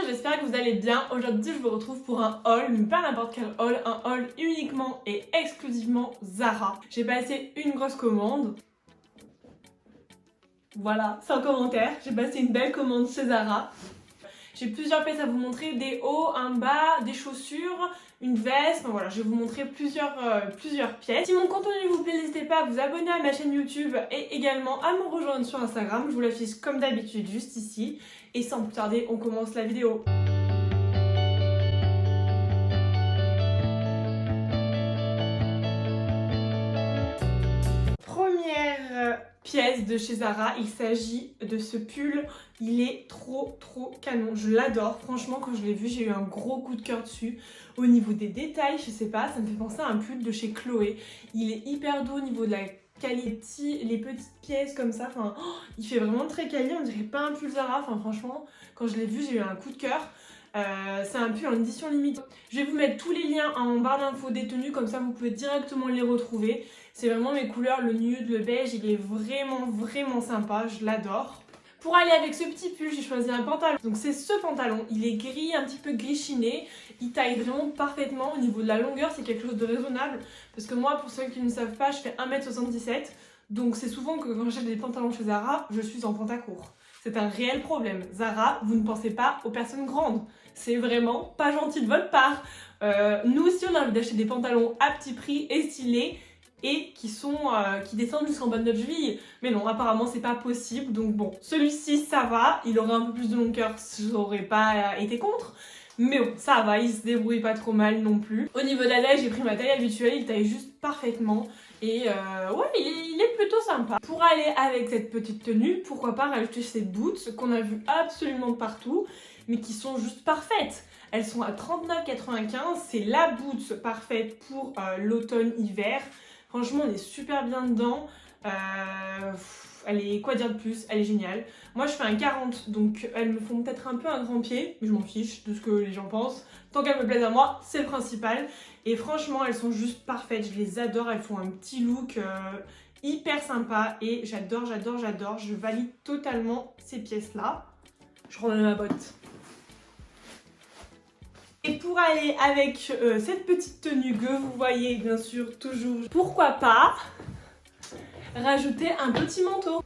j'espère que vous allez bien. Aujourd'hui, je vous retrouve pour un haul, mais pas n'importe quel haul, un haul uniquement et exclusivement Zara. J'ai passé une grosse commande. Voilà, sans commentaire, j'ai passé une belle commande chez Zara. J'ai plusieurs pièces à vous montrer, des hauts, un bas, des chaussures, une veste, enfin voilà, je vais vous montrer plusieurs pièces. Si mon contenu vous plaît, n'hésitez pas à vous abonner à ma chaîne YouTube et également à me rejoindre sur Instagram, je vous l'affiche comme d'habitude juste ici. Et sans plus tarder, on commence la vidéo. Première pièce de chez Zara, il s'agit de ce pull, il est trop canon, je l'adore, franchement quand je l'ai vu j'ai eu un gros coup de cœur dessus. Au niveau des détails, je sais pas, ça me fait penser à un pull de chez Chloé, il est hyper doux au niveau de la qualité, les petites pièces comme ça, enfin il fait vraiment très quali, on dirait pas un pull Zara, enfin franchement quand je l'ai vu j'ai eu un coup de cœur. C'est un pull en édition limitée. Je vais vous mettre tous les liens en barre d'infos des tenues, comme ça vous pouvez directement les retrouver. C'est vraiment mes couleurs, le nude, le beige, il est vraiment sympa, je l'adore. Pour aller avec ce petit pull, j'ai choisi un pantalon. Donc c'est ce pantalon, il est gris, un petit peu gris chiné. Il taille vraiment parfaitement. Au niveau de la longueur, c'est quelque chose de raisonnable. Parce que moi, pour ceux qui ne savent pas, je fais 1m77. Donc c'est souvent que quand j'achète des pantalons chez Zara, je suis en pantacourt. C'est un réel problème. Zara, vous ne pensez pas aux personnes grandes. C'est vraiment pas gentil de votre part. Nous aussi, on a envie d'acheter des pantalons à petit prix et stylés et qui descendent jusqu'en bas de notre cheville. Mais non, apparemment, c'est pas possible. Donc bon, celui-ci, ça va. Il aurait un peu plus de longueur, j'aurais pas été contre. Mais bon, ça va, il se débrouille pas trop mal non plus. Au niveau de la taille, j'ai pris ma taille habituelle, il taille juste parfaitement. Et ouais, il est plutôt sympa. Pour aller avec cette petite tenue, pourquoi pas rajouter ces boots qu'on a vu absolument partout, mais qui sont juste parfaites. Elles sont à 39,95 €, c'est la boots parfaite pour l'automne-hiver. Franchement, on est super bien dedans. Elle est, quoi dire de plus, elle est géniale. Moi je fais un 40, donc elles me font peut-être un peu un grand pied, mais je m'en fiche de ce que les gens pensent. Tant qu'elles me plaisent à moi, c'est le principal. Et franchement, elles sont juste parfaites, je les adore, elles font un petit look hyper sympa et j'adore. Je valide totalement ces pièces-là. Je remets ma botte. Et pour aller avec cette petite tenue que vous voyez bien sûr toujours, pourquoi pas rajouter un petit manteau.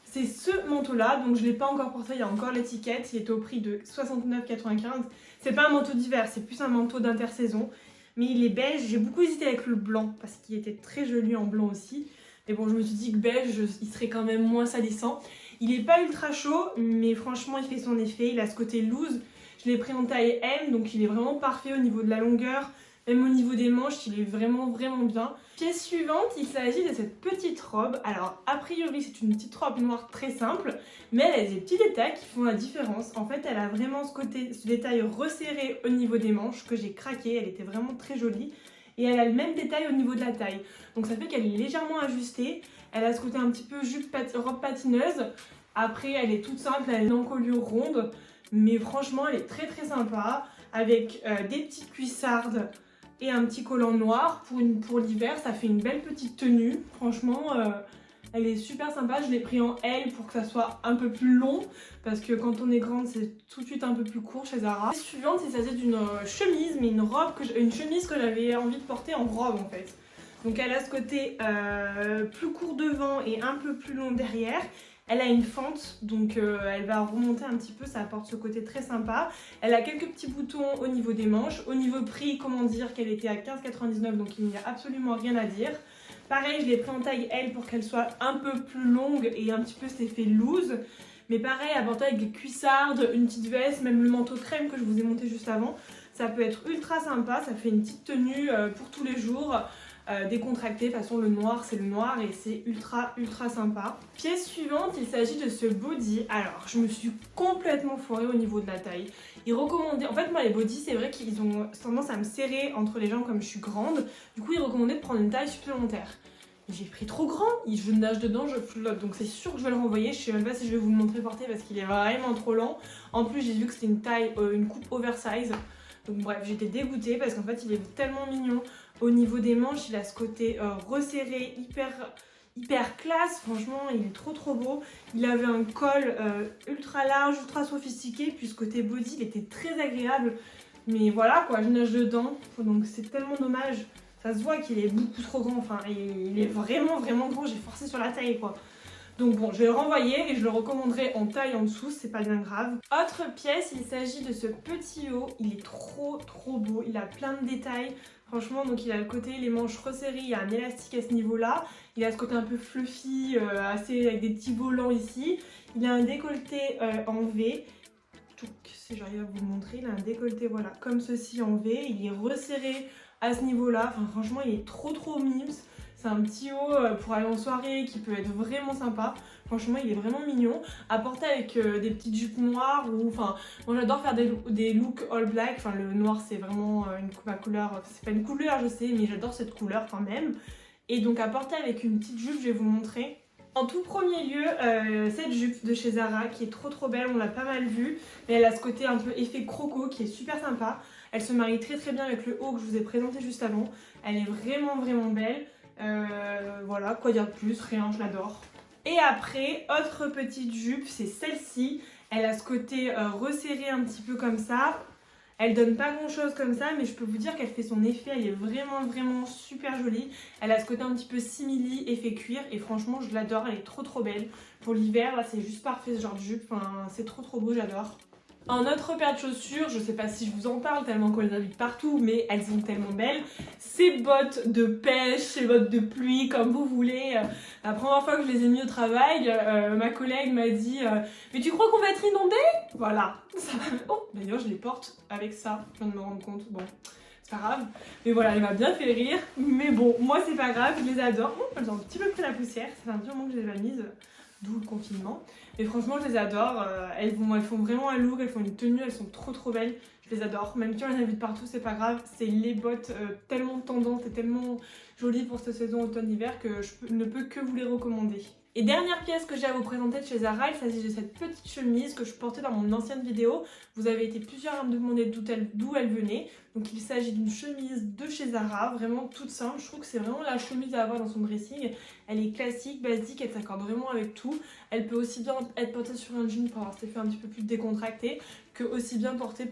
C'est ce manteau là, donc je ne l'ai pas encore porté, il y a encore l'étiquette, il est au prix de 69,95 €. C'est pas un manteau d'hiver, c'est plus un manteau d'intersaison. Mais il est beige, j'ai beaucoup hésité avec le blanc parce qu'il était très joli en blanc aussi. Mais bon, je me suis dit que beige, il serait quand même moins salissant. Il est pas ultra chaud, mais franchement il fait son effet, il a ce côté loose. Je l'ai pris en taille M, donc il est vraiment parfait au niveau de la longueur. Même au niveau des manches, il est vraiment bien. Pièce suivante, il s'agit de cette petite robe. Alors, a priori, c'est une petite robe noire très simple, mais elle a des petits détails qui font la différence. En fait, elle a vraiment ce détail resserré au niveau des manches que j'ai craqué. Elle était vraiment très jolie. Et elle a le même détail au niveau de la taille. Donc ça fait qu'elle est légèrement ajustée. Elle a ce côté un petit peu robe patineuse. Après, elle est toute simple, elle a une encolure ronde. Mais franchement, elle est très sympa. Avec des petites cuissardes et un petit collant noir pour l'hiver, ça fait une belle petite tenue. Franchement, elle est super sympa. Je l'ai pris en L pour que ça soit un peu plus long parce que quand on est grande, c'est tout de suite un peu plus court chez Zara. La suivante, il s'agit d'une chemise, mais une chemise que j'avais envie de porter en robe en fait. Donc elle a ce côté plus court devant et un peu plus long derrière. Elle a une fente, donc elle va remonter un petit peu, ça apporte ce côté très sympa. Elle a quelques petits boutons au niveau des manches. Au niveau prix, comment dire qu'elle était à 15,99 €, donc il n'y a absolument rien à dire. Pareil, je l'ai pris en taille L pour qu'elle soit un peu plus longue et un petit peu cet effet loose. Mais pareil, à porter avec des cuissardes, une petite veste, même le manteau crème que je vous ai monté juste avant. Ça peut être ultra sympa, ça fait une petite tenue pour tous les jours. Décontracté, de toute façon le noir c'est le noir et c'est ultra sympa. Pièce suivante, il s'agit de ce body. Alors je me suis complètement foirée au niveau de la taille. Il recommandait, en fait moi les bodys c'est vrai qu'ils ont tendance à me serrer entre les jambes comme je suis grande. Du coup il recommandait de prendre une taille supplémentaire. J'ai pris trop grand, je nage dedans, je flotte, donc c'est sûr que je vais le renvoyer. Je sais même pas si je vais vous le montrer porter parce qu'il est vraiment trop lent. En plus j'ai vu que c'était une taille, une coupe oversize. Donc bref, j'étais dégoûtée parce qu'en fait il est tellement mignon. Au niveau des manches, il a ce côté resserré, hyper classe, franchement il est trop beau. Il avait un col ultra large, ultra sophistiqué, puis ce côté body il était très agréable. Mais voilà quoi, je nage dedans, donc c'est tellement dommage. Ça se voit qu'il est beaucoup trop grand, enfin il est vraiment grand, j'ai forcé sur la taille quoi. Donc bon, je vais le renvoyer et je le recommanderai en taille en dessous, c'est pas bien grave. Autre pièce, il s'agit de ce petit haut, il est trop beau, il a plein de détails. Franchement, donc il a le côté, les manches resserrées, il y a un élastique à ce niveau-là. Il a ce côté un peu fluffy, assez avec des petits volants ici. Il a un décolleté en V. Si j'arrive à vous le montrer, il a un décolleté, voilà, comme ceci en V. Il est resserré à ce niveau-là. Enfin, franchement, il est trop mimes. C'est un petit haut pour aller en soirée qui peut être vraiment sympa. Franchement, il est vraiment mignon. À porter avec des petites jupes noires ou... Enfin, moi j'adore faire des looks all black. Enfin, le noir, c'est vraiment ma couleur... C'est pas une couleur, je sais, mais j'adore cette couleur quand même. Et donc, à porter avec une petite jupe, je vais vous montrer. En tout premier lieu, cette jupe de chez Zara qui est trop belle, on l'a pas mal vue. Mais elle a ce côté un peu effet croco qui est super sympa. Elle se marie très bien avec le haut que je vous ai présenté juste avant. Elle est vraiment belle. Voilà, quoi dire de plus, rien, je l'adore. Et après, autre petite jupe, c'est celle-ci. Elle a ce côté resserré un petit peu comme ça. Elle donne pas grand chose comme ça, mais je peux vous dire qu'elle fait son effet, elle est vraiment super jolie. Elle a ce côté un petit peu simili, effet cuir, et franchement je l'adore, elle est trop belle. Pour l'hiver, là c'est juste parfait ce genre de jupe, enfin, c'est trop beau, j'adore. Un autre paire de chaussures, je sais pas si je vous en parle tellement qu'on les invite partout, mais elles sont tellement belles. Ces bottes de pêche, ces bottes de pluie, comme vous voulez. La première fois que je les ai mis au travail, ma collègue m'a dit mais tu crois qu'on va être inondé? Voilà. Oh, d'ailleurs je les porte avec ça, je viens de me rendre compte. Bon, c'est pas grave. Mais voilà, elle m'a bien fait rire. Mais bon, moi c'est pas grave, je les adore. Oh, elles ont un petit peu pris la poussière, ça fait un petit moment que je les ai pas mises. D'où le confinement. Mais franchement, je les adore. Elles font vraiment un look, elles font une tenue, elles sont trop belles. Je les adore. Même si on les invite partout, c'est pas grave. C'est les bottes tellement tendantes et tellement jolies pour cette saison automne-hiver que je ne peux que vous les recommander. Et dernière pièce que j'ai à vous présenter de chez Zara, il s'agit de cette petite chemise que je portais dans mon ancienne vidéo. Vous avez été plusieurs à me demander d'où elle venait. Donc il s'agit d'une chemise de chez Zara, vraiment toute simple. Je trouve que c'est vraiment la chemise à avoir dans son dressing. Elle est classique, basique, elle s'accorde vraiment avec tout. Elle peut aussi bien être portée sur un jean pour avoir cet effet un petit peu plus décontracté, que aussi bien portée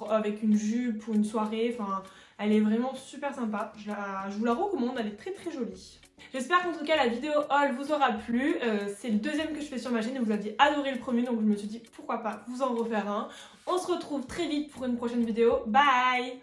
avec une jupe pour une soirée. Enfin, elle est vraiment super sympa. Je vous la recommande, elle est très jolie. J'espère qu'en tout cas la vidéo haul vous aura plu. C'est le deuxième que je fais sur ma chaîne et vous aviez adoré le premier, donc je me suis dit pourquoi pas vous en refaire un. On se retrouve très vite pour une prochaine vidéo. Bye!